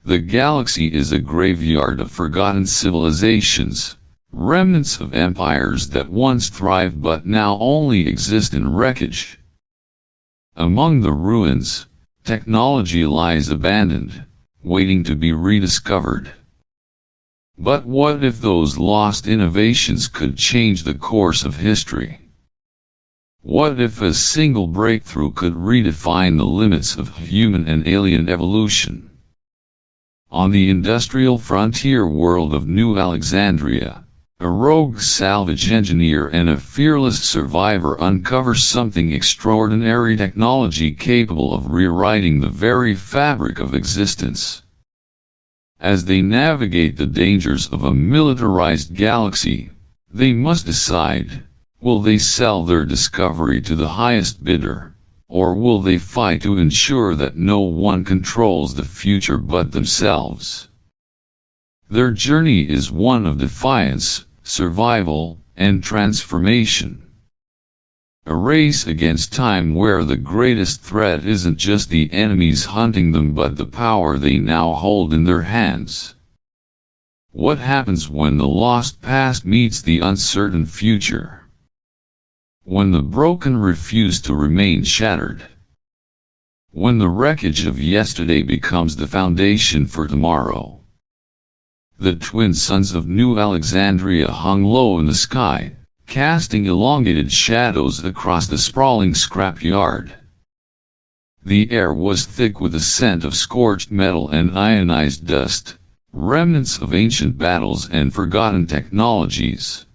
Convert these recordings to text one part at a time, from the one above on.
The galaxy is a graveyard of forgotten civilizations, remnants of empires that once thrived but now only exist in wreckage. Among the ruins, technology lies abandoned, waiting to be rediscovered. But what if those lost innovations could change the course of history? What if a single breakthrough could redefine the limits of human and alien evolution? On the industrial frontier world of New Alexandria, a rogue salvage engineer and a fearless survivor uncover something extraordinary: technology capable of rewriting the very fabric of existence. As they navigate the dangers of a militarized galaxy, they must decide, will they sell their discovery to the highest bidder, or will they fight to ensure that no one controls the future but themselves? Their journey is one of defiance, survival, and transformation. A race against time where the greatest threat isn't just the enemies hunting them but the power they now hold in their hands. What happens when the lost past meets the uncertain future? When the broken refuse to remain shattered? When the wreckage of yesterday becomes the foundation for tomorrow? The twin suns of New Alexandria hung low in the sky, casting elongated shadows across the sprawling scrapyard. The air was thick with the scent of scorched metal and ionized dust, remnants of ancient battles and forgotten technologies.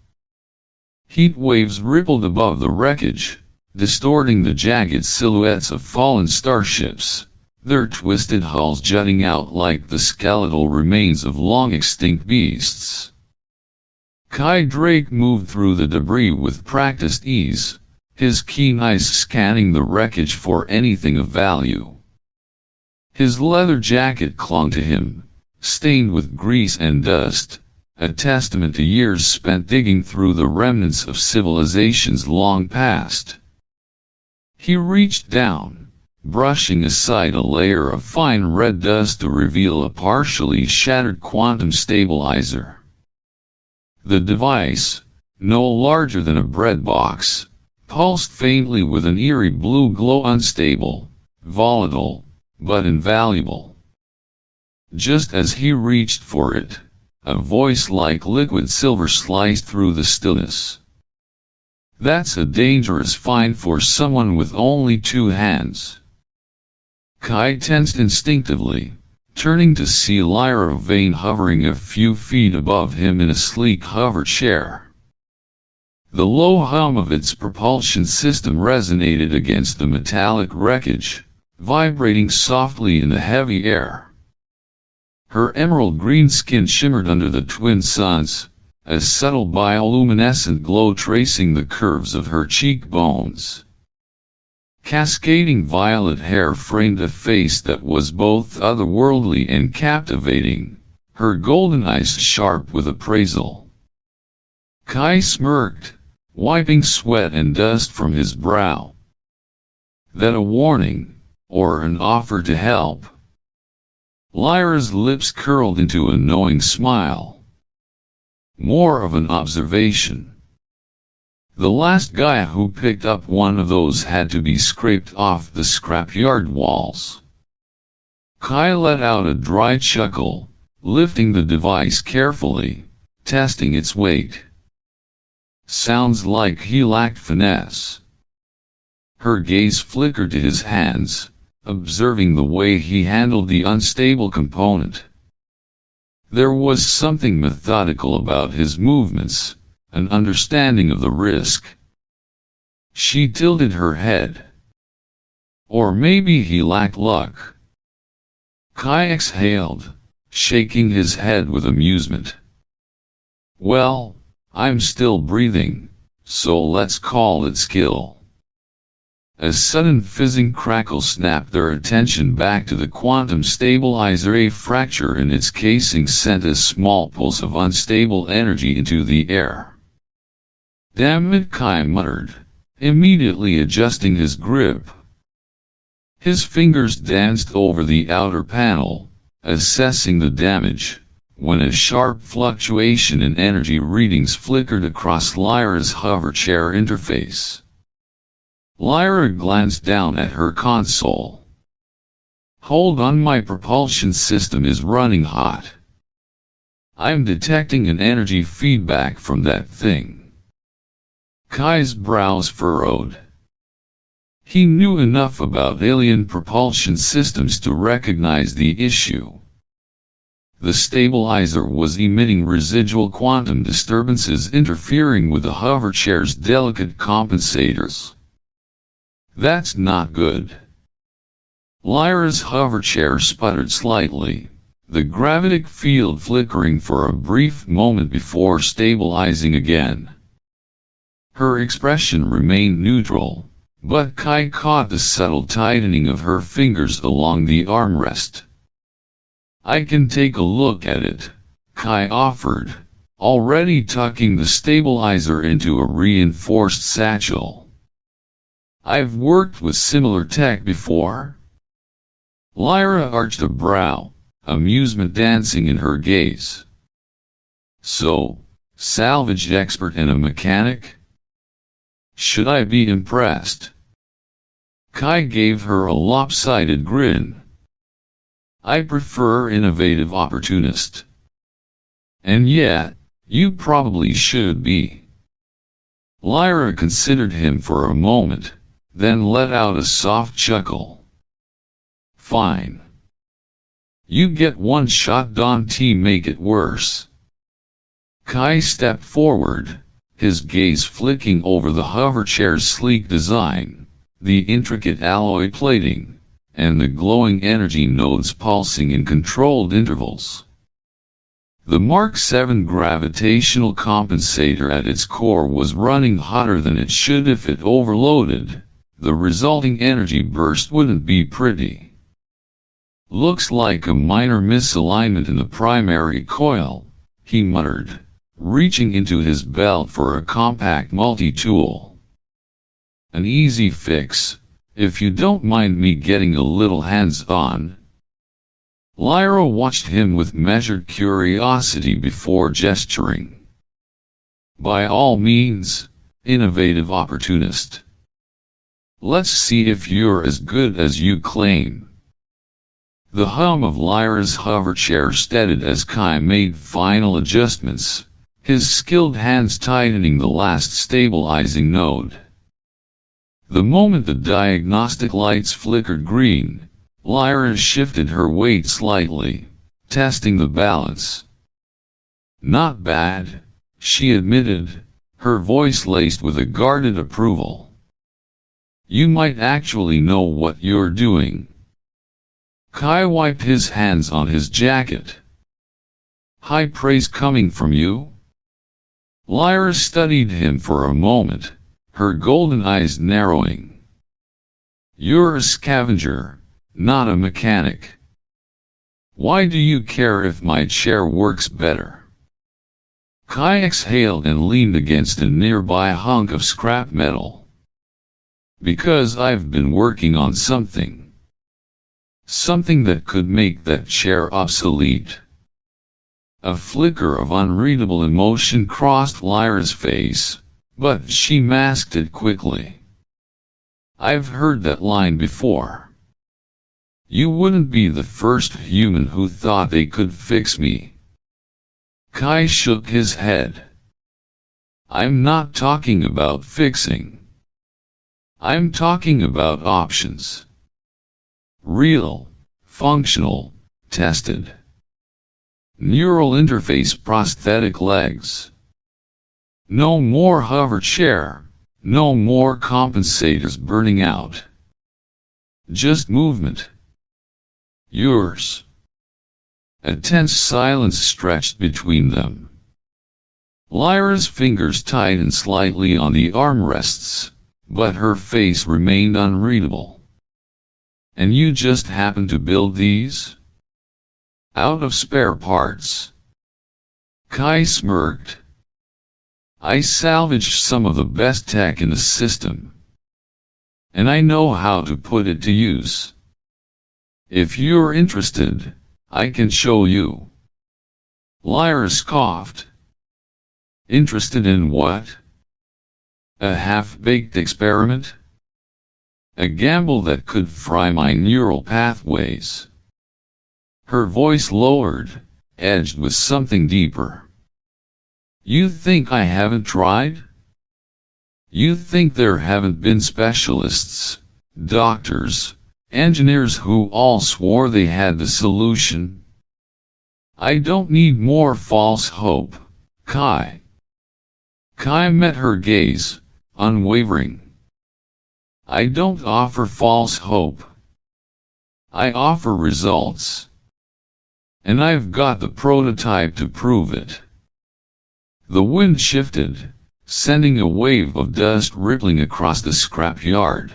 Heat waves rippled above the wreckage, distorting the jagged silhouettes of fallen starships, their twisted hulls jutting out like the skeletal remains of long-extinct beasts. Kai Drake moved through the debris with practiced ease, his keen eyes scanning the wreckage for anything of value. His leather jacket clung to him, stained with grease and dust, a testament to years spent digging through the remnants of civilizations long past. He reached down, brushing aside a layer of fine red dust to reveal a partially shattered quantum stabilizer. The device, no larger than a bread box, pulsed faintly with an eerie blue glow, unstable, volatile, but invaluable. Just as he reached for it, a voice like liquid silver sliced through the stillness. "That's a dangerous find for someone with only 2 hands." Kai tensed instinctively, turning to see Lyra Vane hovering a few feet above him in a sleek hoverchair. The low hum of its propulsion system resonated against the metallic wreckage, vibrating softly in the heavy air. Her emerald green skin shimmered under the twin suns, a subtle bioluminescent glow tracing the curves of her cheekbones. Cascading violet hair framed a face that was both otherworldly and captivating, her golden eyes sharp with appraisal. Kai smirked, wiping sweat and dust from his brow. That a warning, or an offer to help? Lyra's lips curled into a knowing smile. More of an observation. The last guy who picked up one of those had to be scraped off the scrapyard walls. Kai let out a dry chuckle, lifting the device carefully, testing its weight. Sounds like he lacked finesse. Her gaze flickered to his hands, observing the way he handled the unstable component. There was something methodical about his movements, an understanding of the risk. She tilted her head. Or maybe he lacked luck. Kai exhaled, shaking his head with amusement. Well, I'm still breathing, so let's call it skill. A sudden fizzing crackle snapped their attention back to the quantum stabilizer. A fracture in its casing sent a small pulse of unstable energy into the air. "Damn it," Kai muttered, immediately adjusting his grip. His fingers danced over the outer panel, assessing the damage, when a sharp fluctuation in energy readings flickered across Lyra's hoverchair interface. Lyra glanced down at her console. "Hold on, my propulsion system is running hot. I'm detecting an energy feedback from that thing." Kai's brows furrowed. He knew enough about alien propulsion systems to recognize the issue. The stabilizer was emitting residual quantum disturbances interfering with the hoverchair's delicate compensators. That's not good. Lyra's hoverchair sputtered slightly, the gravitic field flickering for a brief moment before stabilizing again. Her expression remained neutral, but Kai caught the subtle tightening of her fingers along the armrest. "I can take a look at it," Kai offered, already tucking the stabilizer into a reinforced satchel. "I've worked with similar tech before." Lyra arched a brow, amusement dancing in her gaze. "So, salvage expert and a mechanic? Should I be impressed?" Kai gave her a lopsided grin. "I prefer innovative opportunist. And yet, you probably should be." Lyra considered him for a moment, then let out a soft chuckle. "Fine. You get one shot, don't make it worse." Kai stepped forward, his gaze flicking over the hoverchair's sleek design, the intricate alloy plating, and the glowing energy nodes pulsing in controlled intervals. The Mark VII gravitational compensator at its core was running hotter than it should. If it overloaded, the resulting energy burst wouldn't be pretty. "Looks like a minor misalignment in the primary coil," he muttered, reaching into his belt for a compact multi-tool. "An easy fix, if you don't mind me getting a little hands-on." Lyra watched him with measured curiosity before gesturing. "By all means, innovative opportunist. Let's see if you're as good as you claim." The hum of Lyra's hoverchair steadied as Kai made final adjustments, his skilled hands tightening the last stabilizing node. The moment the diagnostic lights flickered green, Lyra shifted her weight slightly, testing the balance. "Not bad," she admitted, her voice laced with a guarded approval. "You might actually know what you're doing." Kai wiped his hands on his jacket. "High praise coming from you?" Lyra studied him for a moment, her golden eyes narrowing. "You're a scavenger, not a mechanic. Why do you care if my chair works better?" Kai exhaled and leaned against a nearby hunk of scrap metal. "Because I've been working on something. Something that could make that chair obsolete." A flicker of unreadable emotion crossed Lyra's face, but she masked it quickly. "I've heard that line before. You wouldn't be the first human who thought they could fix me." Kai shook his head. "I'm not talking about fixing. I'm talking about options. Real, functional, tested. Neural interface prosthetic legs. No more hoverchair, no more compensators burning out. Just movement. Yours." A tense silence stretched between them. Lyra's fingers tightened slightly on the armrests, but her face remained unreadable. "And you just happen to build these? Out of spare parts?" Kai smirked. "I salvaged some of the best tech in the system. And I know how to put it to use. If you're interested, I can show you. Lyra scoffed. Interested in what? A half-baked experiment? A gamble that could fry my neural pathways. Her voice lowered, edged with something deeper. You think I haven't tried? You think there haven't been specialists, doctors, engineers who all swore they had the solution? I don't need more false hope, Kai. Kai met her gaze, unwavering. I don't offer false hope. I offer results. And I've got the prototype to prove it. The wind shifted, sending a wave of dust rippling across the scrapyard.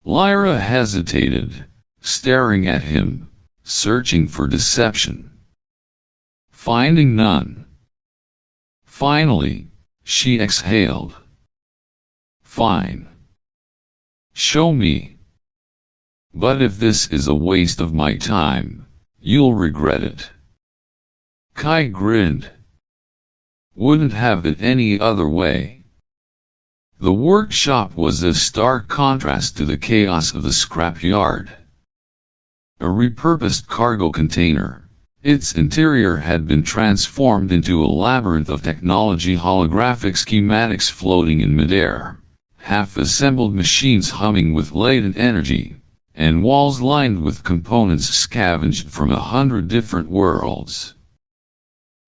Lyra hesitated, staring at him, searching for deception. Finding none. Finally, she exhaled. Fine. Show me. But if this is a waste of my time, you'll regret it. Kai grinned. Wouldn't have it any other way. The workshop was a stark contrast to the chaos of the scrapyard. A repurposed cargo container, its interior had been transformed into a labyrinth of technology, holographic schematics floating in midair, half-assembled machines humming with latent energy, and walls lined with components scavenged from 100 different worlds.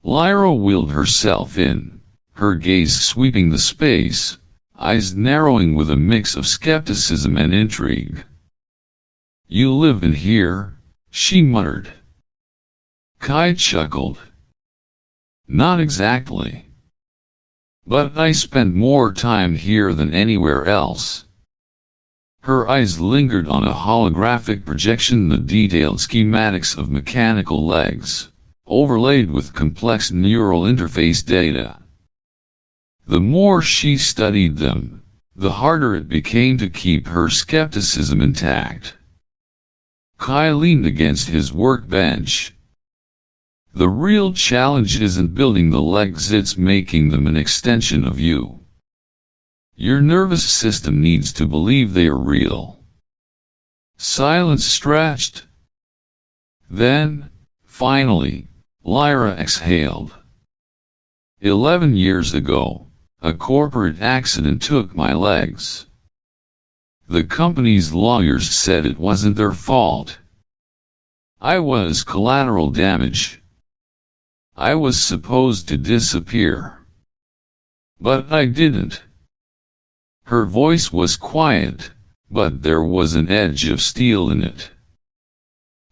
Lyra wheeled herself in, her gaze sweeping the space, eyes narrowing with a mix of skepticism and intrigue. You live in here, she muttered. Kai chuckled. Not exactly. But I spend more time here than anywhere else. Her eyes lingered on a holographic projection, the detailed schematics of mechanical legs, overlaid with complex neural interface data. The more she studied them, the harder it became to keep her skepticism intact. Kai leaned against his workbench. The real challenge isn't building the legs, it's making them an extension of you. Your nervous system needs to believe they are real. Silence stretched. Then, finally, Lyra exhaled. 11 years ago, a corporate accident took my legs. The company's lawyers said it wasn't their fault. I was collateral damage. I was supposed to disappear. But I didn't. Her voice was quiet, but there was an edge of steel in it.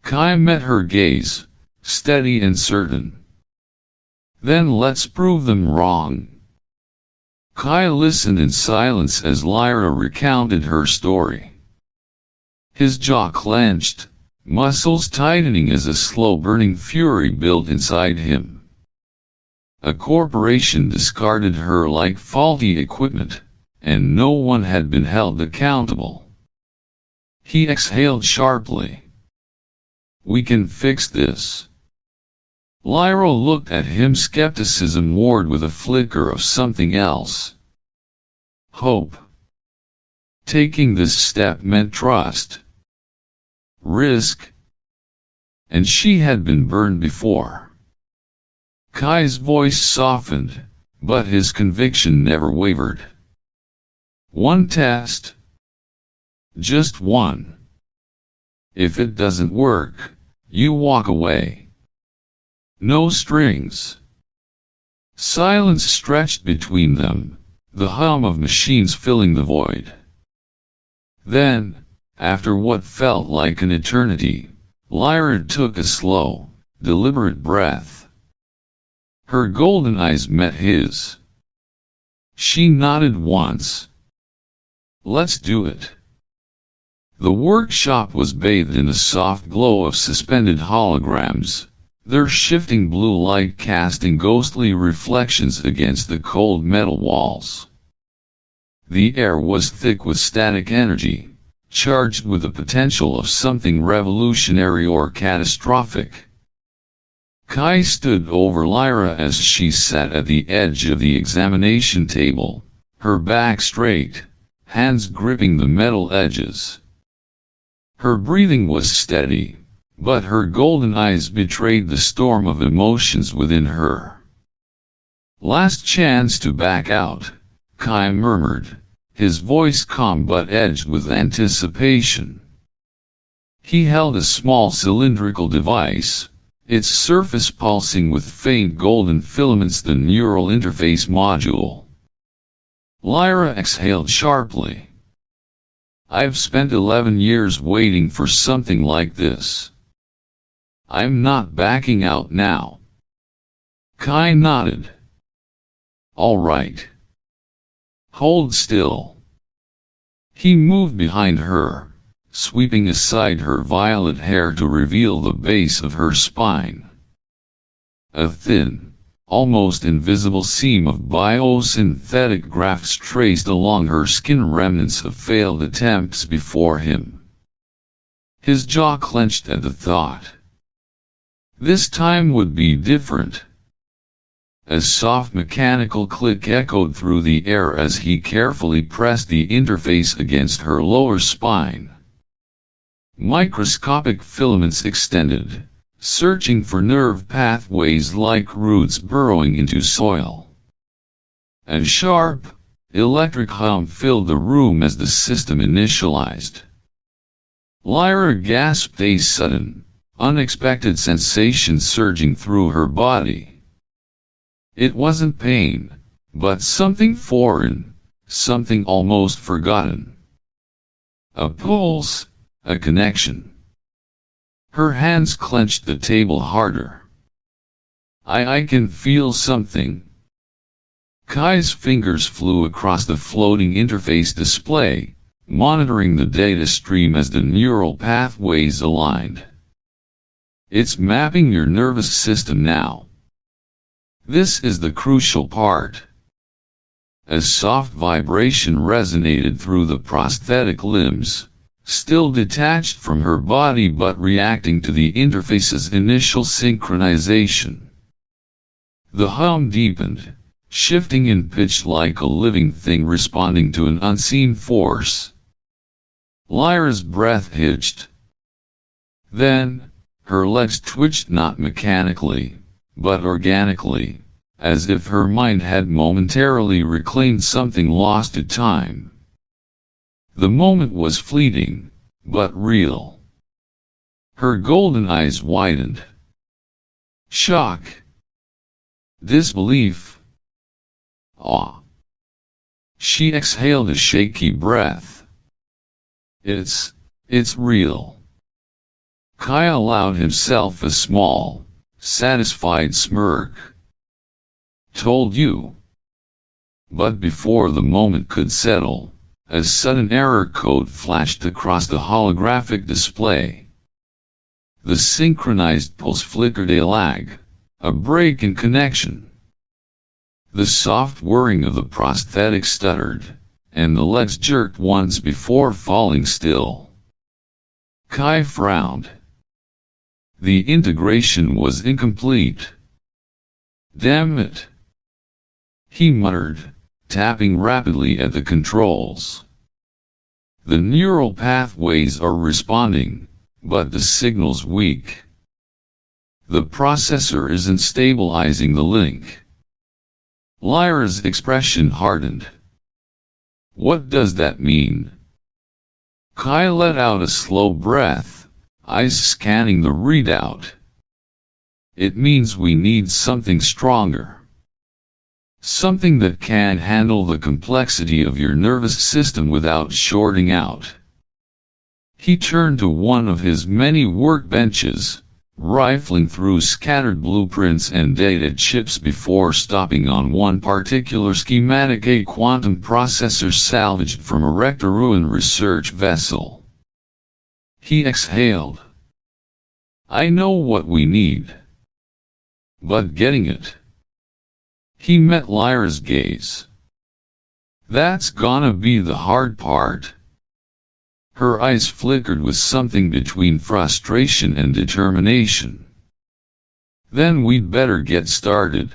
Kai met her gaze, steady and certain. Then let's prove them wrong. Kai listened in silence as Lyra recounted her story. His jaw clenched, muscles tightening as a slow-burning fury built inside him. A corporation discarded her like faulty equipment, and no one had been held accountable. He exhaled sharply. We can fix this. Lyra looked at him, skepticism warred with a flicker of something else. Hope. Taking this step meant trust. Risk. And she had been burned before. Kai's voice softened, but his conviction never wavered. One test. Just one. If it doesn't work, you walk away. No strings. Silence stretched between them, the hum of machines filling the void. Then, after what felt like an eternity, Lyra took a slow, deliberate breath. Her golden eyes met his. She nodded once. Let's do it. The workshop was bathed in a soft glow of suspended holograms, their shifting blue light casting ghostly reflections against the cold metal walls. The air was thick with static energy, charged with the potential of something revolutionary or catastrophic. Kai stood over Lyra as she sat at the edge of the examination table, her back straight, hands gripping the metal edges. Her breathing was steady, but her golden eyes betrayed the storm of emotions within her. "Last chance to back out," Kai murmured, his voice calm but edged with anticipation. He held a small cylindrical device, its surface pulsing with faint golden filaments, the neural interface module. Lyra exhaled sharply. "I've spent 11 years waiting for something like this. I'm not backing out now." Kai nodded. "All right. Hold still." He moved behind her, sweeping aside her violet hair to reveal the base of her spine. A thin, almost invisible seam of biosynthetic grafts traced along her skin, remnants of failed attempts before him. His jaw clenched at the thought. This time would be different. A soft mechanical click echoed through the air as he carefully pressed the interface against her lower spine. Microscopic filaments extended, searching for nerve pathways like roots burrowing into soil. A sharp, electric hum filled the room as the system initialized. Lyra gasped, a sudden, unexpected sensation surging through her body. It wasn't pain, but something foreign, something almost forgotten. A pulse, a connection. Her hands clenched the table harder. I can feel something." Kai's fingers flew across the floating interface display, monitoring the data stream as the neural pathways aligned. "It's mapping your nervous system now. This is the crucial part." A soft vibration resonated through the prosthetic limbs, still detached from her body but reacting to the interface's initial synchronization. The hum deepened, shifting in pitch like a living thing responding to an unseen force. Lyra's breath hitched. Then, her legs twitched, not mechanically, but organically, as if her mind had momentarily reclaimed something lost to time. The moment was fleeting, but real. Her golden eyes widened. Shock. Disbelief. Awe. She exhaled a shaky breath. It's real." Kai allowed himself a small, satisfied smirk. "Told you." But before the moment could settle, a sudden error code flashed across the holographic display. The synchronized pulse flickered, a lag, a break in connection. The soft whirring of the prosthetic stuttered, and the legs jerked once before falling still. Kai frowned. The integration was incomplete. "Damn it," he muttered, tapping rapidly at the controls. The neural pathways are responding, but the signal's weak. The processor isn't stabilizing the link. Lyra's expression hardened. "What does that mean?" Kai let out a slow breath, eyes scanning the readout. "It means we need something stronger. Something that can handle the complexity of your nervous system without shorting out." He turned to one of his many workbenches, rifling through scattered blueprints and data chips before stopping on one particular schematic, a quantum processor salvaged from a wrecked ruin research vessel. He exhaled. "I know what we need. But getting it." He met Lyra's gaze. "That's gonna be the hard part." Her eyes flickered with something between frustration and determination. "Then we'd better get started."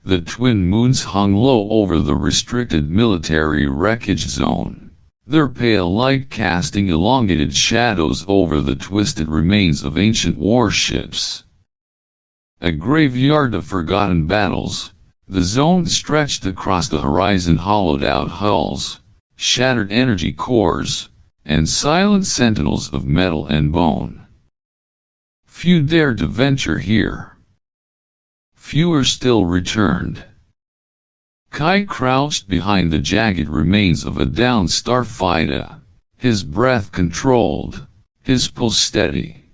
The twin moons hung low over the restricted military wreckage zone, their pale light casting elongated shadows over the twisted remains of ancient warships. A graveyard of forgotten battles, the zone stretched across the horizon, hollowed-out hulls, shattered energy cores, and silent sentinels of metal and bone. Few dared to venture here. Fewer still returned. Kai crouched behind the jagged remains of a downed starfighter, his breath controlled, his pulse steady.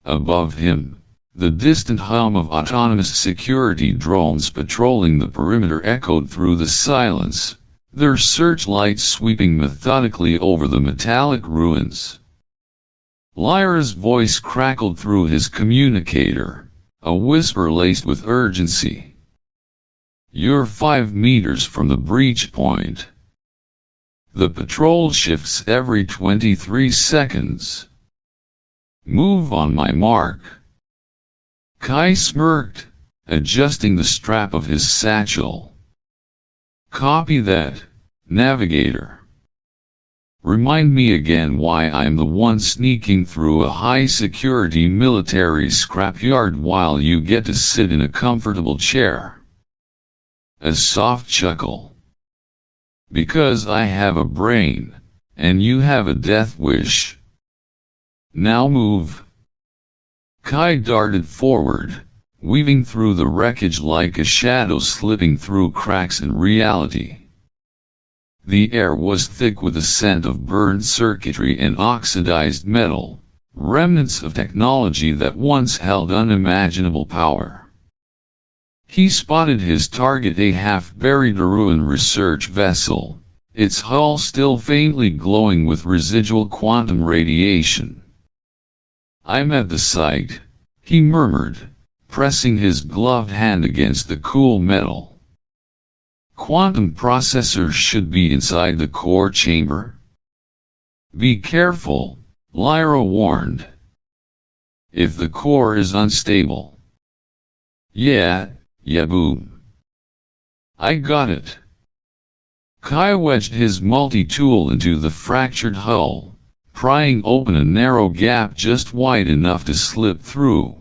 Above him, the distant hum of autonomous security drones patrolling the perimeter echoed through the silence, their searchlights sweeping methodically over the metallic ruins. Lyra's voice crackled through his communicator, a whisper laced with urgency. "You're 5 meters from the breach point. The patrol shifts every 23 seconds. Move on my mark." Kai smirked, adjusting the strap of his satchel. "Copy that, Navigator. Remind me again why I'm the one sneaking through a high-security military scrapyard while you get to sit in a comfortable chair." A soft chuckle. "Because I have a brain, and you have a death wish. Now move." Kai darted forward, weaving through the wreckage like a shadow slipping through cracks in reality. The air was thick with the scent of burned circuitry and oxidized metal, remnants of technology that once held unimaginable power. He spotted his target, a half-buried ruined research vessel, its hull still faintly glowing with residual quantum radiation. "I'm at the site," he murmured, pressing his gloved hand against the cool metal. "Quantum processors should be inside the core chamber." "Be careful," Lyra warned. "If the core is unstable." Yeah, boom. "I got it." Kai wedged his multi-tool into the fractured hull, prying open a narrow gap just wide enough to slip through.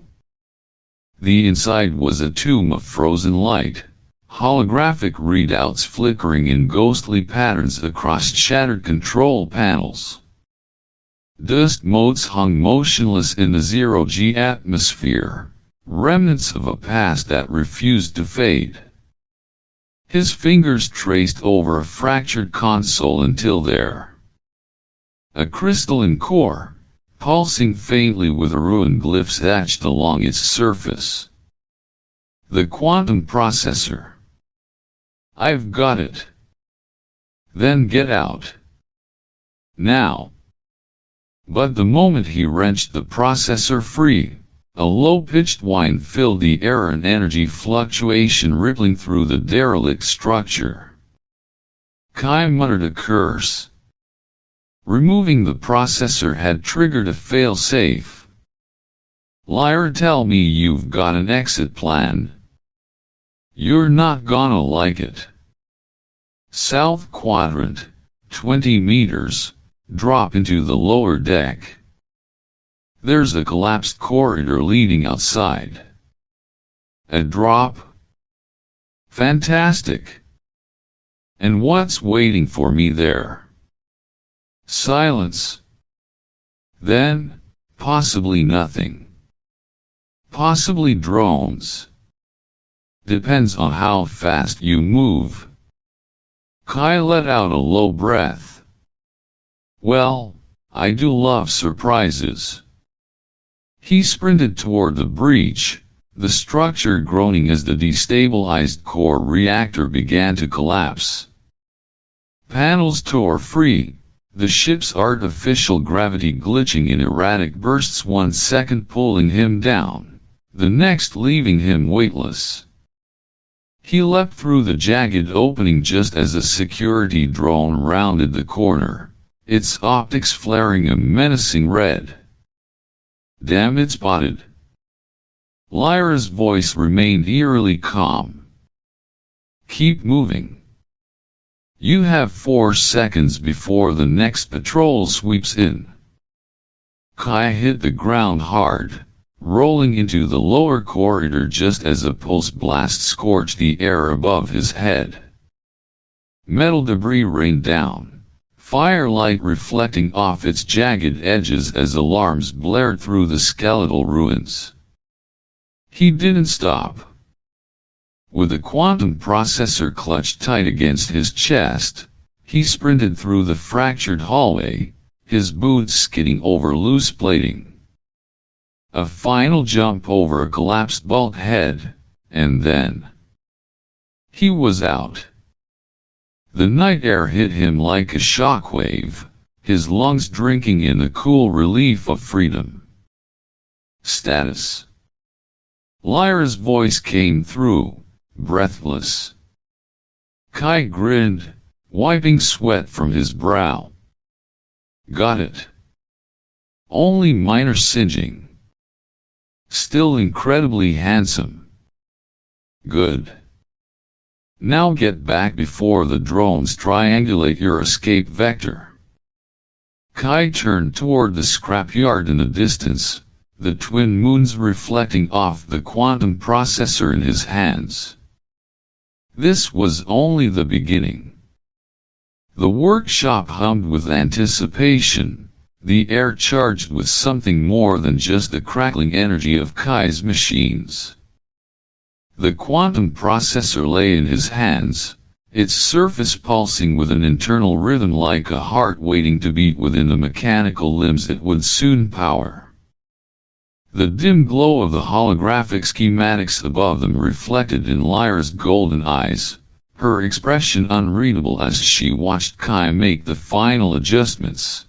The inside was a tomb of frozen light, holographic readouts flickering in ghostly patterns across shattered control panels. Dust motes hung motionless in the zero-G atmosphere, remnants of a past that refused to fade. His fingers traced over a fractured console until there. A crystalline core, pulsing faintly with ruined glyphs etched along its surface. The quantum processor. "I've got it." "Then get out. Now." But the moment he wrenched the processor free, a low-pitched whine filled the air, an energy fluctuation rippling through the derelict structure. Kai muttered a curse. Removing the processor had triggered a fail-safe. "Lyra, tell me you've got an exit plan." "You're not gonna like it." "South quadrant, 20 meters, drop into the lower deck. There's a collapsed corridor leading outside." "A drop? Fantastic. And what's waiting for me there?" "Silence. Then, possibly nothing. Possibly drones. Depends on how fast you move." Kai let out a low breath. "Well, I do love surprises." He sprinted toward the breach, the structure groaning as the destabilized core reactor began to collapse. Panels tore free, the ship's artificial gravity glitching in erratic bursts, 1 second pulling him down, the next leaving him weightless. He leapt through the jagged opening just as a security drone rounded the corner, its optics flaring a menacing red. "Damn it, spotted." Lyra's voice remained eerily calm. "Keep moving. You have 4 seconds before the next patrol sweeps in." Kai hit the ground hard, rolling into the lower corridor just as a pulse blast scorched the air above his head. Metal debris rained down, firelight reflecting off its jagged edges as alarms blared through the skeletal ruins. He didn't stop. With the quantum processor clutched tight against his chest, he sprinted through the fractured hallway, his boots skidding over loose plating. A final jump over a collapsed bulkhead, and then he was out. The night air hit him like a shockwave, his lungs drinking in the cool relief of freedom. "Status." Lyra's voice came through, breathless. Kai grinned, wiping sweat from his brow. "Got it. Only minor singeing. Still incredibly handsome." "Good. Now get back before the drones triangulate your escape vector." Kai turned toward the scrapyard in the distance, the twin moons reflecting off the quantum processor in his hands. This was only the beginning. The workshop hummed with anticipation, the air charged with something more than just the crackling energy of Kai's machines. The quantum processor lay in his hands, its surface pulsing with an internal rhythm like a heart waiting to beat within the mechanical limbs it would soon power. The dim glow of the holographic schematics above them reflected in Lyra's golden eyes, her expression unreadable as she watched Kai make the final adjustments.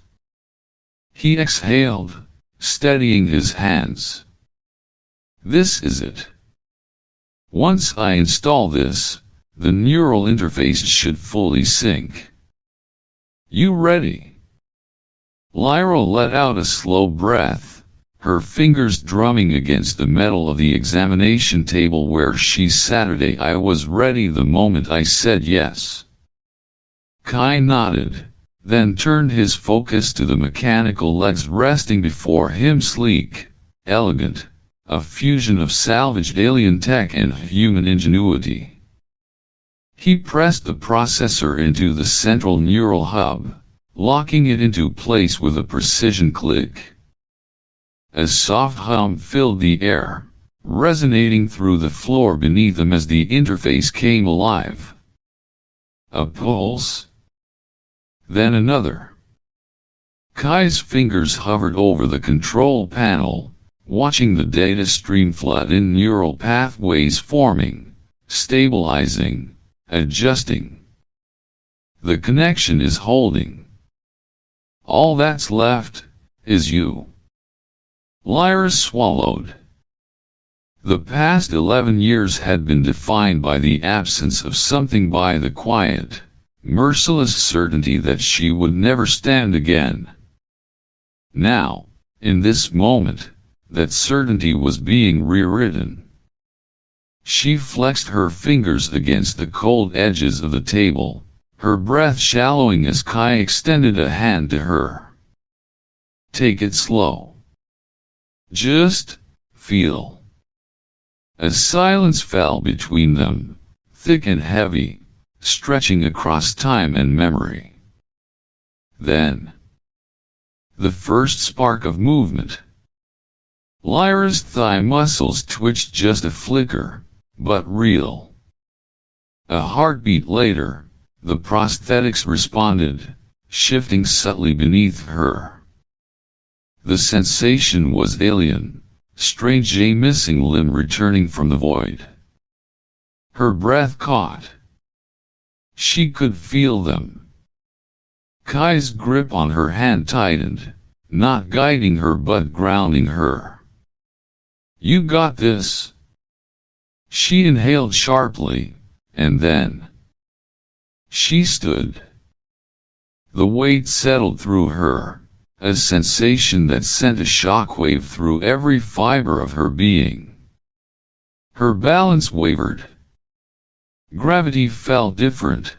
He exhaled, steadying his hands. "This is it. Once I install this, the neural interface should fully sync." "You ready?" Lyra let out a slow breath, her fingers drumming against the metal of the examination table where she sat. "I was ready the moment I said yes." Kai nodded, then turned his focus to the mechanical legs resting before him, sleek, elegant, a fusion of salvaged alien tech and human ingenuity. He pressed the processor into the central neural hub, locking it into place with a precision click. A soft hum filled the air, resonating through the floor beneath them as the interface came alive. A pulse. Then another. Kai's fingers hovered over the control panel, watching the data stream flood in, neural pathways forming, stabilizing, adjusting. The connection is holding. All that's left is you. Lyra swallowed. The past 11 years had been defined by the absence of something, by the quiet, merciless certainty that she would never stand again. Now, in this moment, that certainty was being rewritten. She flexed her fingers against the cold edges of the table, her breath shallowing as Kai extended a hand to her. "Take it slow. Just feel." A silence fell between them, thick and heavy, stretching across time and memory. Then, the first spark of movement. Lyra's thigh muscles twitched just a flicker, but real. A heartbeat later, the prosthetics responded, shifting subtly beneath her. The sensation was alien, strange, a missing limb returning from the void. Her breath caught. She could feel them. Kai's grip on her hand tightened, not guiding her but grounding her. "You got this." She inhaled sharply, and then she stood. The weight settled through her, a sensation that sent a shockwave through every fiber of her being. Her balance wavered. Gravity felt different.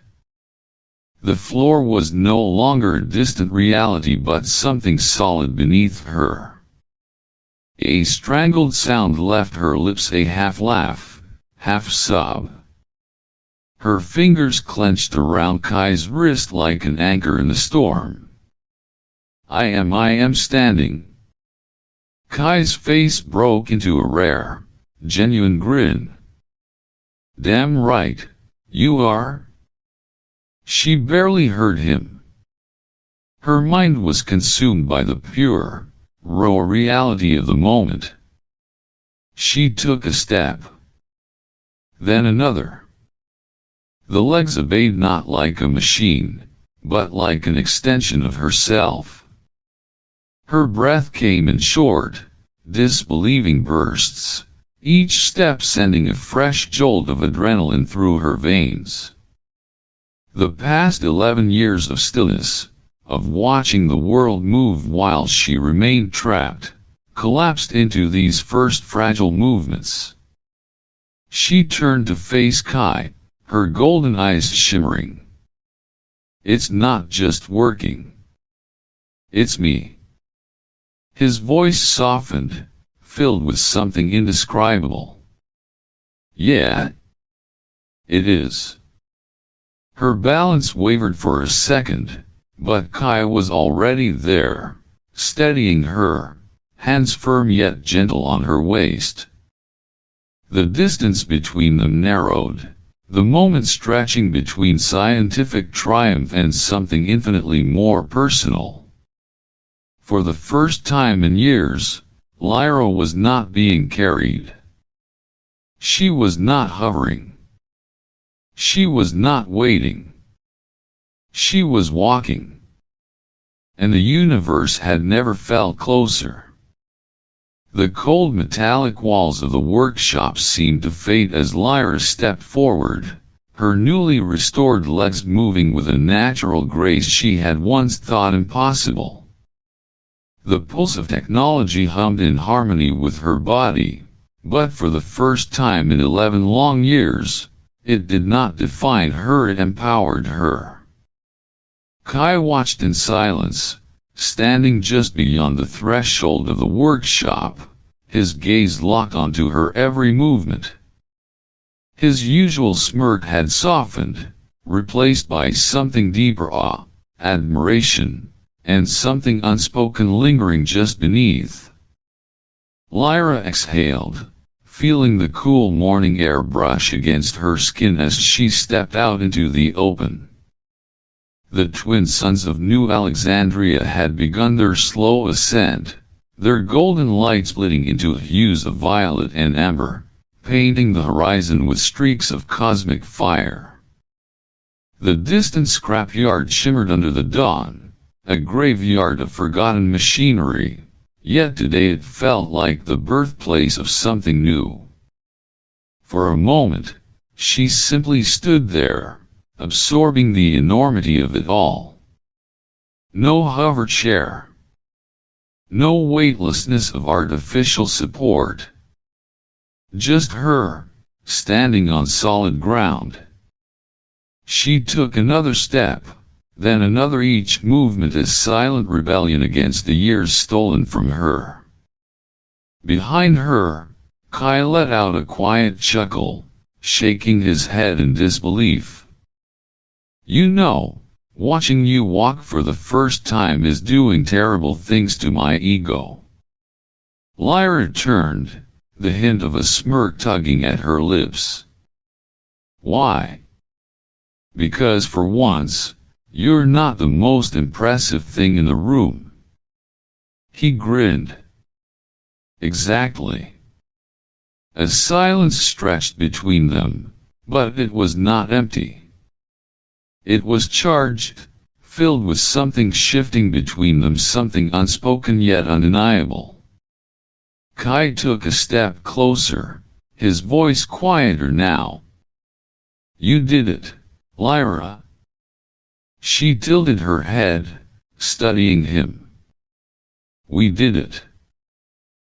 The floor was no longer a distant reality but something solid beneath her. A strangled sound left her lips, a half-laugh, half-sob. Her fingers clenched around Kai's wrist like an anchor in the storm. I am standing. Kai's face broke into a rare, genuine grin. Damn right, you are. She barely heard him. Her mind was consumed by the pure, raw reality of the moment. She took a step. Then another. The legs obeyed not like a machine, but like an extension of herself. Her breath came in short, disbelieving bursts, each step sending a fresh jolt of adrenaline through her veins. The past 11 years of stillness, of watching the world move while she remained trapped, collapsed into these first fragile movements. She turned to face Kai, her golden eyes shimmering. It's not just working. It's me. His voice softened, filled with something indescribable. Yeah. It is. Her balance wavered for a second, but Kai was already there, steadying her, hands firm yet gentle on her waist. The distance between them narrowed, the moment stretching between scientific triumph and something infinitely more personal. For the first time in years, Lyra was not being carried. She was not hovering. She was not waiting. She was walking. And the universe had never felt closer. The cold metallic walls of the workshop seemed to fade as Lyra stepped forward, her newly restored legs moving with a natural grace she had once thought impossible. The pulse of technology hummed in harmony with her body, but for the first time in 11 long years, it did not define her, it empowered her. Kai watched in silence, standing just beyond the threshold of the workshop, his gaze locked onto her every movement. His usual smirk had softened, replaced by something deeper: awe, admiration, and something unspoken lingering just beneath. Lyra exhaled, feeling the cool morning air brush against her skin as she stepped out into the open. The twin suns of New Alexandria had begun their slow ascent, their golden light splitting into hues of violet and amber, painting the horizon with streaks of cosmic fire. The distant scrapyard shimmered under the dawn, a graveyard of forgotten machinery, yet today it felt like the birthplace of something new. For a moment, she simply stood there, absorbing the enormity of it all. No hoverchair. No weightlessness of artificial support. Just her, standing on solid ground. She took another step, then another, each movement a silent rebellion against the years stolen from her. Behind her, Kai let out a quiet chuckle, shaking his head in disbelief. You know, watching you walk for the first time is doing terrible things to my ego. Lyra turned, the hint of a smirk tugging at her lips. Why? Because for once, you're not the most impressive thing in the room. He grinned. Exactly. A silence stretched between them, but it was not empty. It was charged, filled with something shifting between them, something unspoken yet undeniable. Kai took a step closer, his voice quieter now. You did it, Lyra. She tilted her head, studying him. We did it.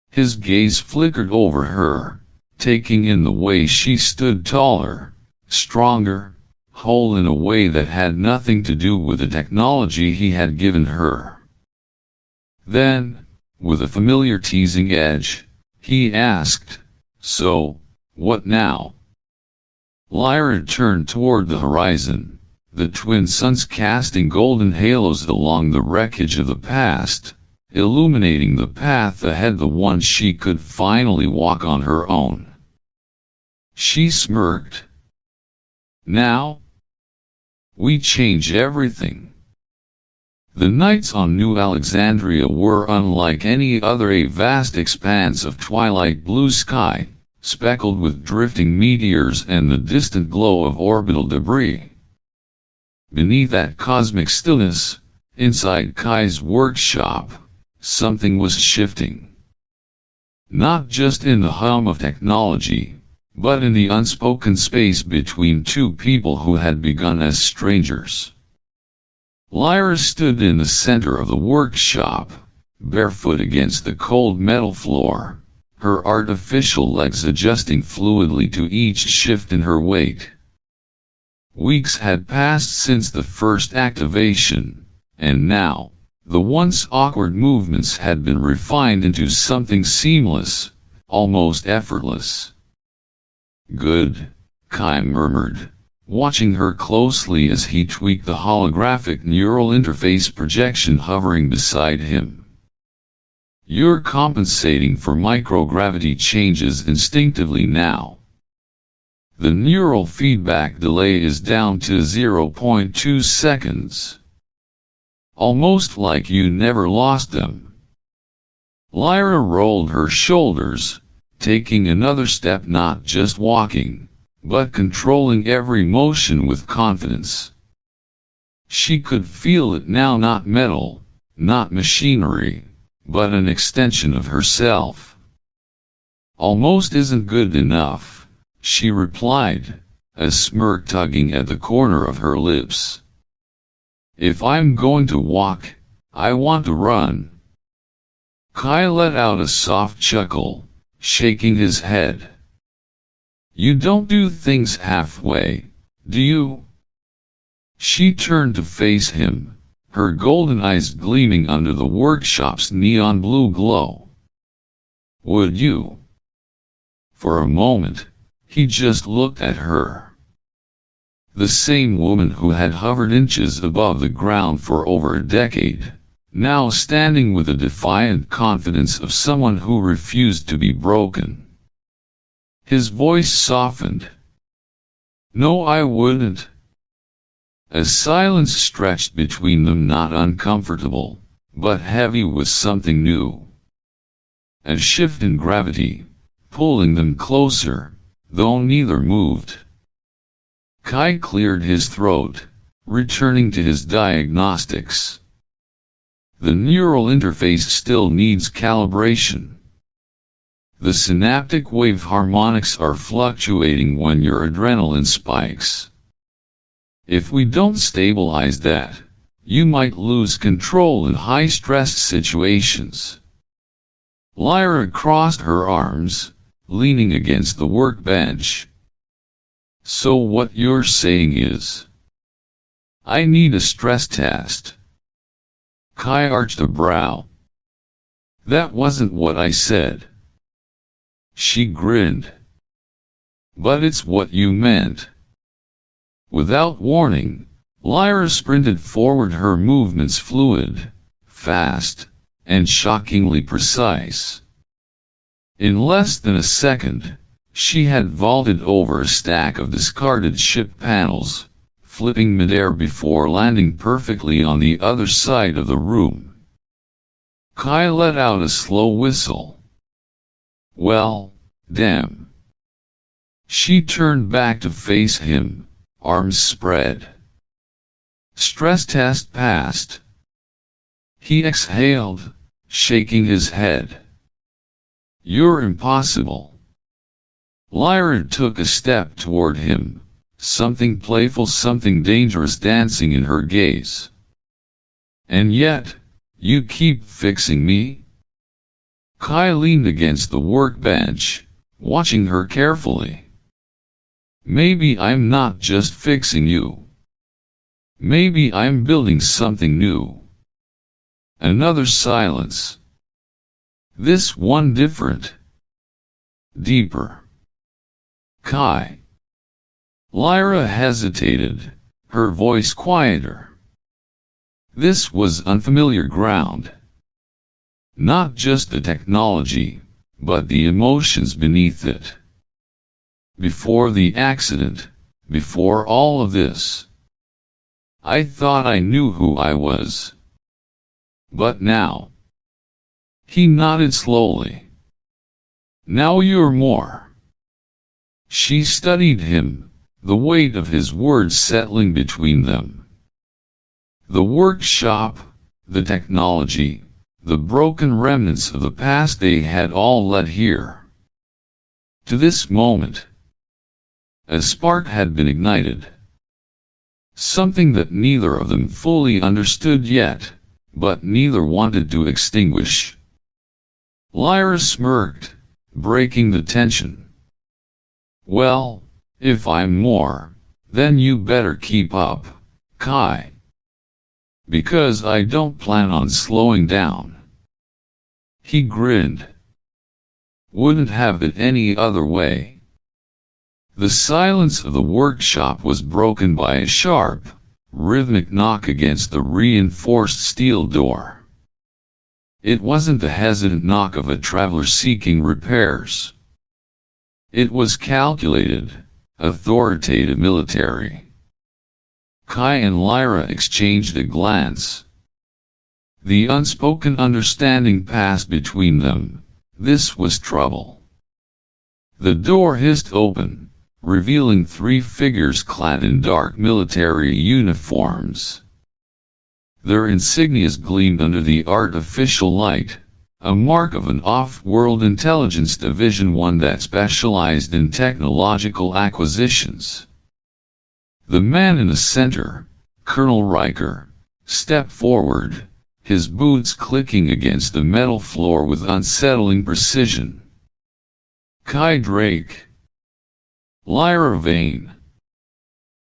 His gaze flickered over her, taking in the way she stood taller, stronger, whole in a way that had nothing to do with the technology he had given her. Then, with a familiar teasing edge, he asked, "So, what now?" Lyra turned toward the horizon, the twin suns casting golden halos along the wreckage of the past, illuminating the path ahead, the one she could finally walk on her own. She smirked. Now? We change everything. The nights on New Alexandria were unlike any other, a vast expanse of twilight blue sky, speckled with drifting meteors and the distant glow of orbital debris. Beneath that cosmic stillness, inside Kai's workshop, something was shifting. Not just in the hum of technology, but in the unspoken space between two people who had begun as strangers. Lyra stood in the center of the workshop, barefoot against the cold metal floor, her artificial legs adjusting fluidly to each shift in her weight. Weeks had passed since the first activation, and now, the once awkward movements had been refined into something seamless, almost effortless. "Good," Kai murmured, watching her closely as he tweaked the holographic neural interface projection hovering beside him. "You're compensating for microgravity changes instinctively now. The neural feedback delay is down to 0.2 seconds. Almost like you never lost them." Lyra rolled her shoulders, taking another step, not just walking, but controlling every motion with confidence. She could feel it now, not metal, not machinery, but an extension of herself. "Almost isn't good enough," she replied, a smirk tugging at the corner of her lips. "If I'm going to walk, I want to run." Kai let out a soft chuckle, shaking his head. "You don't do things halfway, do you?" She turned to face him, her golden eyes gleaming under the workshop's neon blue glow. "Would you?" For a moment, he just looked at her. The same woman who had hovered inches above the ground for over a decade, now standing with the defiant confidence of someone who refused to be broken. His voice softened. "No, I wouldn't." A silence stretched between them, not uncomfortable, but heavy with something new. A shift in gravity, pulling them closer, though neither moved. Kai cleared his throat, returning to his diagnostics. "The neural interface still needs calibration. The synaptic wave harmonics are fluctuating when your adrenaline spikes. If we don't stabilize that, you might lose control in high-stress situations." Lyra crossed her arms, leaning against the workbench. "So what you're saying is, I need a stress test?" Kai arched a brow. "That wasn't what I said." She grinned. "But it's what you meant." Without warning, Lyra sprinted forward, her movements fluid, fast, and shockingly precise. In less than a second, she had vaulted over a stack of discarded ship panels, flipping midair before landing perfectly on the other side of the room. Kai let out a slow whistle. "Well, damn." She turned back to face him, arms spread. "Stress test passed." He exhaled, shaking his head. "You're impossible." Lyra took a step toward him, something playful, something dangerous dancing in her gaze. And yet, you keep fixing me? Kai leaned against the workbench, watching her carefully. Maybe I'm not just fixing you. Maybe I'm building something new. Another silence. This one different. Deeper. Kai. Lyra hesitated, her voice quieter. This was unfamiliar ground. Not just the technology, but the emotions beneath it. Before the accident, before all of this, I thought I knew who I was. But now. He nodded slowly. Now you're more. She studied him, the weight of his words settling between them. The workshop, the technology, the broken remnants of the past, they had all led here. To this moment. A spark had been ignited. Something that neither of them fully understood yet, but neither wanted to extinguish. Lyra smirked, breaking the tension. Well, if I'm more, then you better keep up, Kai. Because I don't plan on slowing down. He grinned. Wouldn't have it any other way. The silence of the workshop was broken by a sharp, rhythmic knock against the reinforced steel door. It wasn't the hesitant knock of a traveler seeking repairs. It was calculated, authoritative, military. Kai and Lyra exchanged a glance. The unspoken understanding passed between them. This was trouble. The door hissed open, revealing three figures clad in dark military uniforms. Their insignias gleamed under the artificial light, a mark of an off-world intelligence division, one that specialized in technological acquisitions. The man in the center, Colonel Riker, stepped forward, his boots clicking against the metal floor with unsettling precision. Kai Drake. Lyra Vane.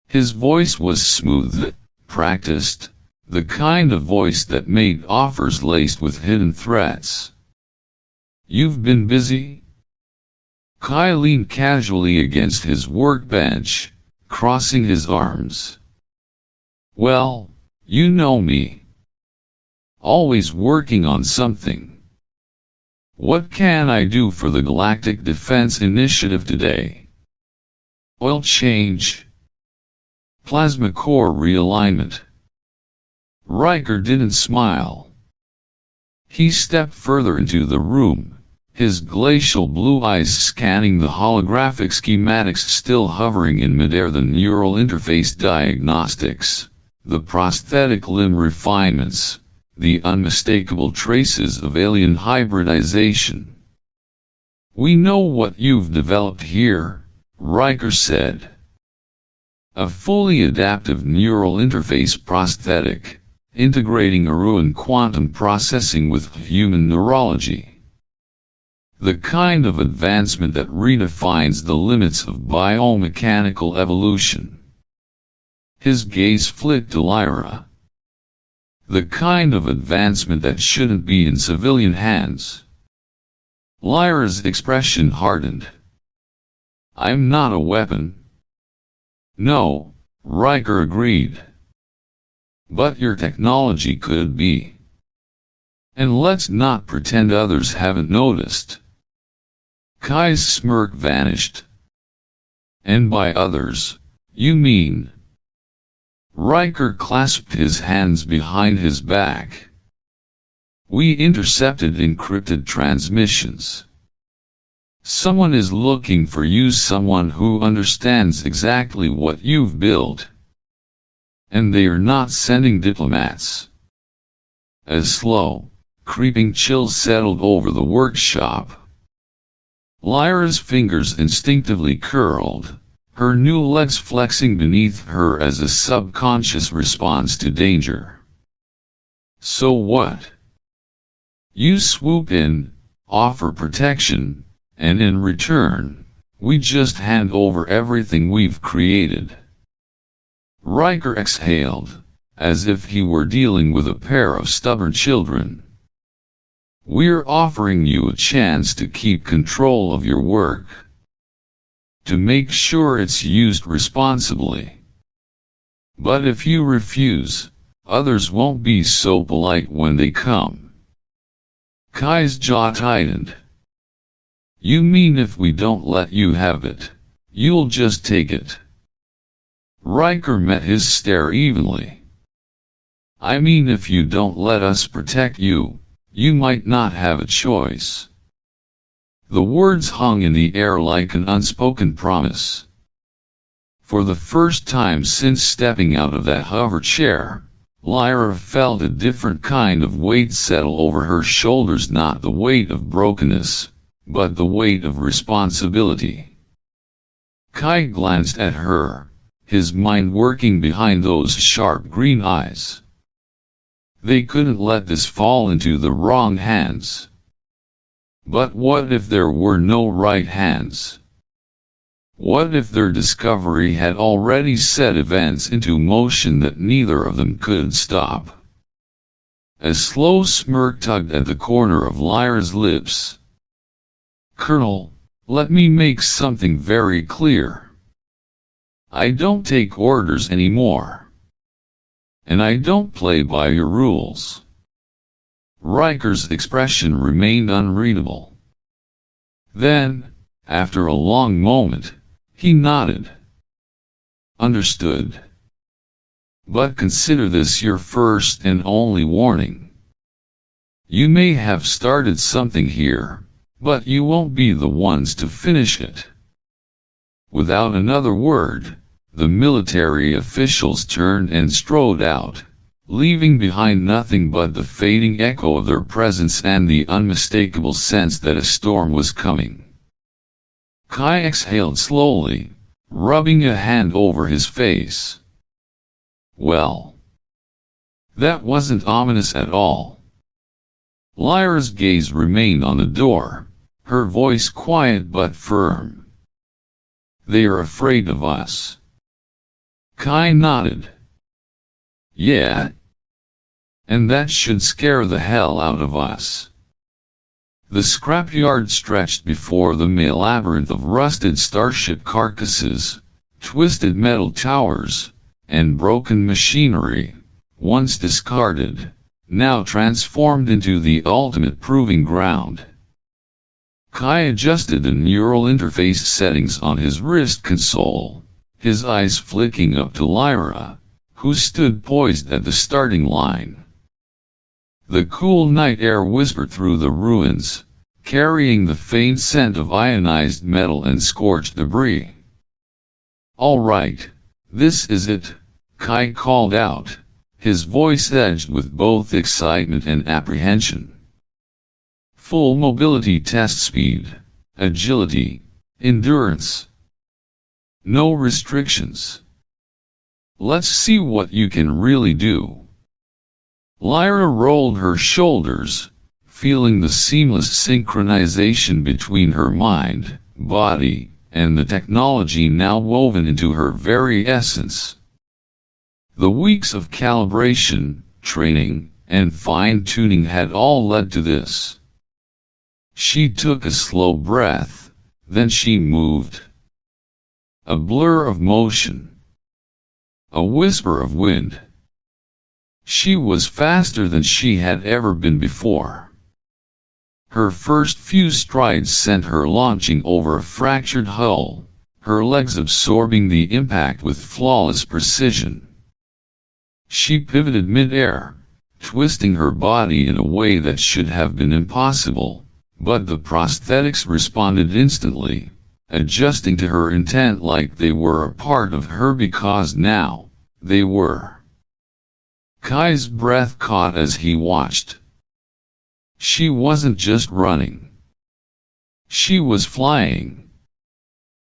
His voice was smooth, practiced, the kind of voice that made offers laced with hidden threats. You've been busy? Kai leaned casually against his workbench, crossing his arms. Well, you know me. Always working on something. What can I do for the Galactic Defense Initiative today? Oil change. Plasma core realignment. Riker didn't smile. He stepped further into the room, his glacial blue eyes scanning the holographic schematics still hovering in midair, the neural interface diagnostics, the prosthetic limb refinements, the unmistakable traces of alien hybridization. We know what you've developed here, Riker said. A fully adaptive neural interface prosthetic, integrating Aruan quantum processing with human neurology. The kind of advancement that redefines the limits of biomechanical evolution. His gaze flicked to Lyra. The kind of advancement that shouldn't be in civilian hands. Lyra's expression hardened. I'm not a weapon. No, Riker agreed. But your technology could be. And let's not pretend others haven't noticed. Kai's smirk vanished. And by others, you mean? Riker clasped his hands behind his back. We intercepted encrypted transmissions. Someone is looking for you, someone who understands exactly what you've built. And they are not sending diplomats. A slow, creeping chill settled over the workshop. Lyra's fingers instinctively curled, her new legs flexing beneath her as a subconscious response to danger. So what? You swoop in, offer protection, and in return, we just hand over everything we've created. Riker exhaled, as if he were dealing with a pair of stubborn children. We're offering you a chance to keep control of your work, to make sure it's used responsibly. But if you refuse, others won't be so polite when they come. Kai's jaw tightened. You mean if we don't let you have it, you'll just take it? Riker met his stare evenly. I mean if you don't let us protect you, you might not have a choice. The words hung in the air like an unspoken promise. For the first time since stepping out of that hoverchair, Lyra felt a different kind of weight settle over her shoulders, not the weight of brokenness, but the weight of responsibility. Kai glanced at her, his mind working behind those sharp green eyes. They couldn't let this fall into the wrong hands. But what if there were no right hands? What if their discovery had already set events into motion that neither of them could stop? A slow smirk tugged at the corner of Lyra's lips. Colonel, let me make something very clear. I don't take orders anymore. And I don't play by your rules. Riker's expression remained unreadable. Then, after a long moment, he nodded. Understood. But consider this your first and only warning. You may have started something here, but you won't be the ones to finish it. Without another word, the military officials turned and strode out, leaving behind nothing but the fading echo of their presence and the unmistakable sense that a storm was coming. Kai exhaled slowly, rubbing a hand over his face. Well, that wasn't ominous at all. Lyra's gaze remained on the door, her voice quiet but firm. They are afraid of us. Kai nodded. Yeah. And that should scare the hell out of us. The scrapyard stretched before them, a labyrinth of rusted starship carcasses, twisted metal towers, and broken machinery, once discarded, now transformed into the ultimate proving ground. Kai adjusted the neural interface settings on his wrist console, his eyes flicking up to Lyra, who stood poised at the starting line. The cool night air whispered through the ruins, carrying the faint scent of ionized metal and scorched debris. All right, this is it, Kai called out, his voice edged with both excitement and apprehension. Full mobility test speed, agility, endurance. No restrictions. Let's see what you can really do. Lyra rolled her shoulders, feeling the seamless synchronization between her mind, body, and the technology now woven into her very essence. The weeks of calibration, training, and fine-tuning had all led to this. She took a slow breath, then she moved. A blur of motion. A whisper of wind. She was faster than she had ever been before. Her first few strides sent her launching over a fractured hull, her legs absorbing the impact with flawless precision. She pivoted mid-air, twisting her body in a way that should have been impossible, but the prosthetics responded instantly, adjusting to her intent like they were a part of her because now, they were. Kai's breath caught as he watched. She wasn't just running. She was flying.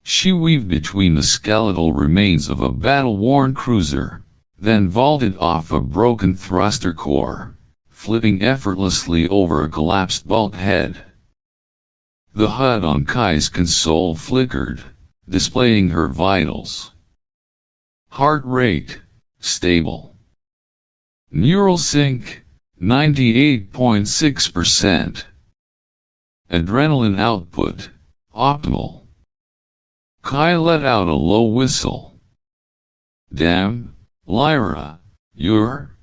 She weaved between the skeletal remains of a battle-worn cruiser, then vaulted off a broken thruster core, flipping effortlessly over a collapsed bulkhead. The HUD on Kai's console flickered, displaying her vitals. Heart rate, stable. Neural sync, 98.6%. Adrenaline output, optimal. Kai let out a low whistle. Damn, Lyra, you're...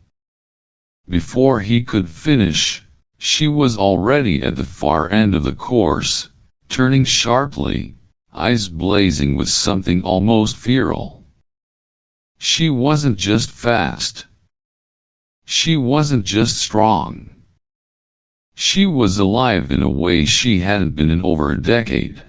Before he could finish, she was already at the far end of the course, turning sharply, eyes blazing with something almost feral. She wasn't just fast. She wasn't just strong. She was alive in a way she hadn't been in over a decade.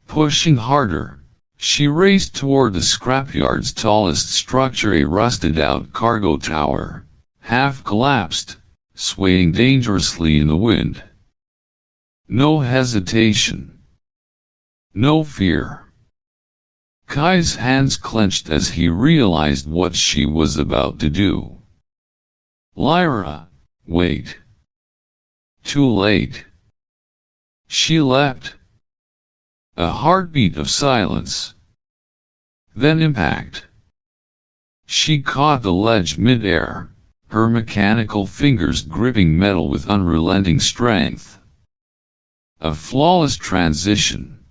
Pushing harder, she raced toward the scrapyard's tallest structure, a rusted-out cargo tower, half collapsed, swaying dangerously in the wind. No hesitation. No fear. Kai's hands clenched as he realized what she was about to do. Lyra, wait. Too late. She leapt. A heartbeat of silence. Then impact. She caught the ledge mid-air, her mechanical fingers gripping metal with unrelenting strength. A flawless transition.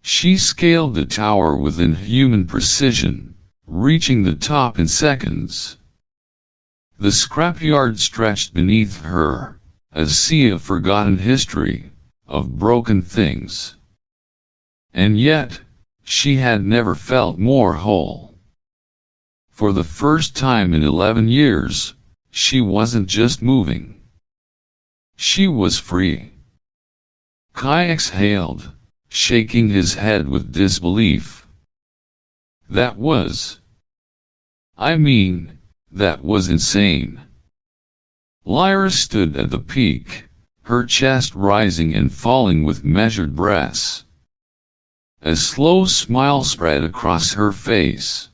She scaled the tower with inhuman precision, reaching the top in seconds. The scrapyard stretched beneath her, a sea of forgotten history, of broken things. And yet, she had never felt more whole. For the first time in 11 years, she wasn't just moving. She was free. Kai exhaled, shaking his head with disbelief. That was insane. Lyra stood at the peak, her chest rising and falling with measured breaths. A slow smile spread across her face.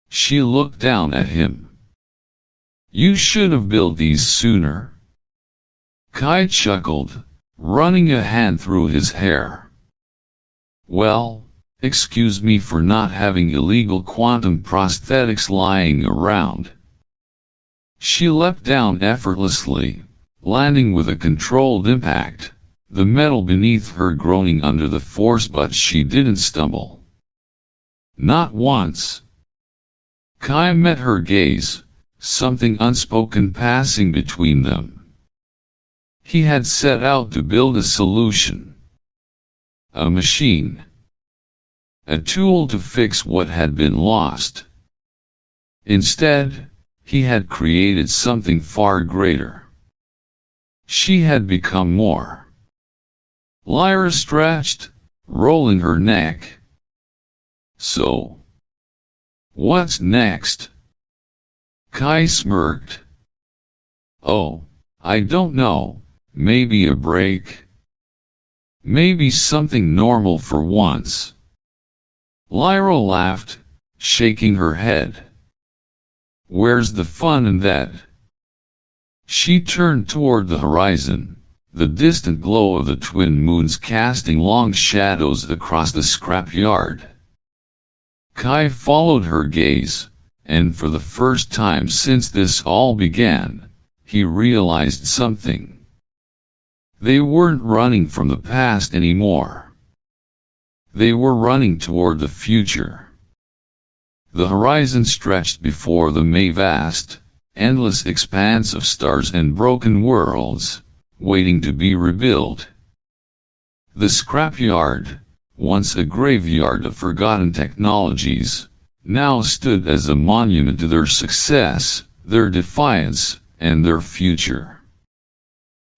She looked down at him. You should have built these sooner. Kai chuckled, running a hand through his hair. Well, excuse me for not having illegal quantum prosthetics lying around. She leapt down effortlessly, landing with a controlled impact, the metal beneath her groaning under the force, but she didn't stumble. Not once. Kai met her gaze, something unspoken passing between them. He had set out to build a solution. A machine. A tool to fix what had been lost. Instead, he had created something far greater. She had become more. Lyra stretched, rolling her neck. So, what's next? Kai smirked. Oh, I don't know, maybe a break. Maybe something normal for once. Lyra laughed, shaking her head. Where's the fun in that? She turned toward the horizon, the distant glow of the twin moons casting long shadows across the scrapyard. Kai followed her gaze, and for the first time since this all began, he realized something. They weren't running from the past anymore. They were running toward the future. The horizon stretched before them, a vast, endless expanse of stars and broken worlds, waiting to be rebuilt. The scrapyard, once a graveyard of forgotten technologies, now stood as a monument to their success, their defiance, and their future.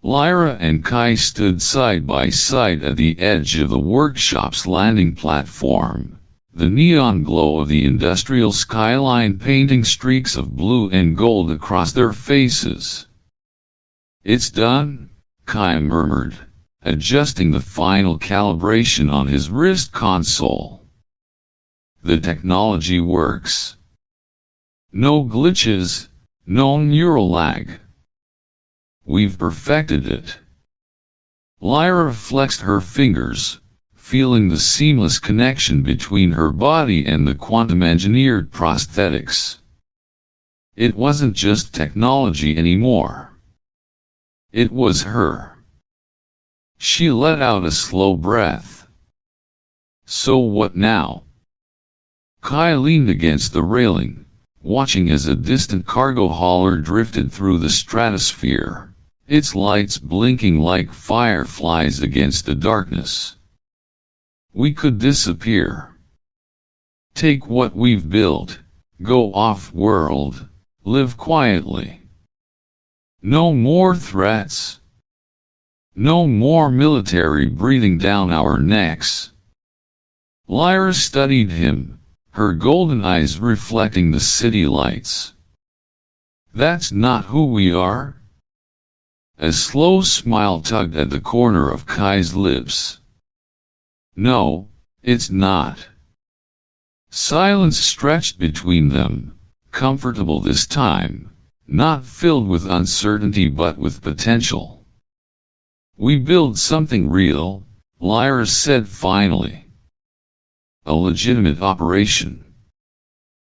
Lyra and Kai stood side by side at the edge of the workshop's landing platform, the neon glow of the industrial skyline painting streaks of blue and gold across their faces. It's done, Kai murmured, adjusting the final calibration on his wrist console. The technology works. No glitches, no neural lag. We've perfected it. Lyra flexed her fingers, feeling the seamless connection between her body and the quantum-engineered prosthetics. It wasn't just technology anymore. It was her. She let out a slow breath. So what now? Kai leaned against the railing, watching as a distant cargo hauler drifted through the stratosphere, its lights blinking like fireflies against the darkness. We could disappear. Take what we've built, go off-world, live quietly. No more threats. No more military breathing down our necks. Lyra studied him, her golden eyes reflecting the city lights. That's not who we are. A slow smile tugged at the corner of Kai's lips. No, it's not. Silence stretched between them, comfortable this time, not filled with uncertainty but with potential. We build something real, Lyra said finally. A legitimate operation.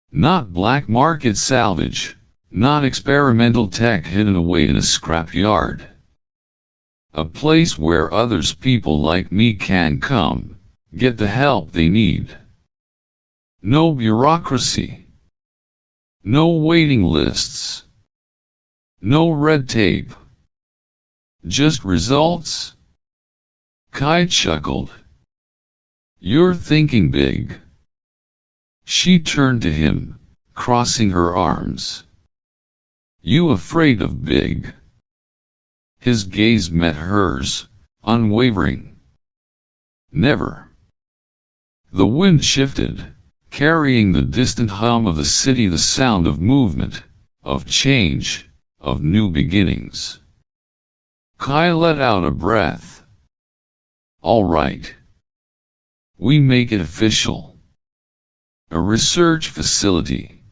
Not black market salvage, not experimental tech hidden away in a scrapyard. A place where others people like me can come, get the help they need. No bureaucracy. No waiting lists. No red tape. Just results? Kai chuckled. You're thinking big. She turned to him, crossing her arms. You afraid of big? His gaze met hers, unwavering. Never. The wind shifted, carrying the distant hum of the city, the sound of movement, of change, of new beginnings. Kai let out a breath. All right. We make it official. A research facility.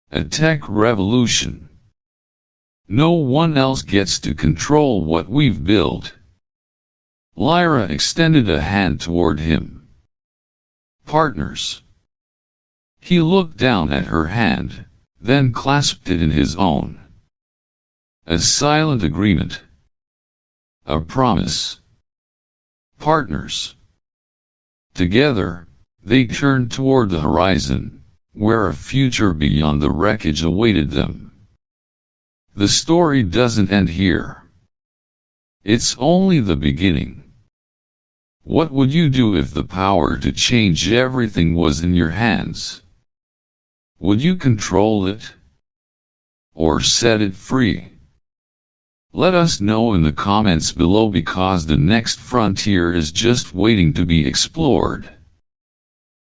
A tech revolution. No one else gets to control what we've built. Lyra extended a hand toward him. Partners. He looked down at her hand, then clasped it in his own. A silent agreement. A promise. Partners. Together, they turned toward the horizon, where a future beyond the wreckage awaited them. The story doesn't end here. It's only the beginning. What would you do if the power to change everything was in your hands? Would you control it? Or set it free? Let us know in the comments below, because the next frontier is just waiting to be explored.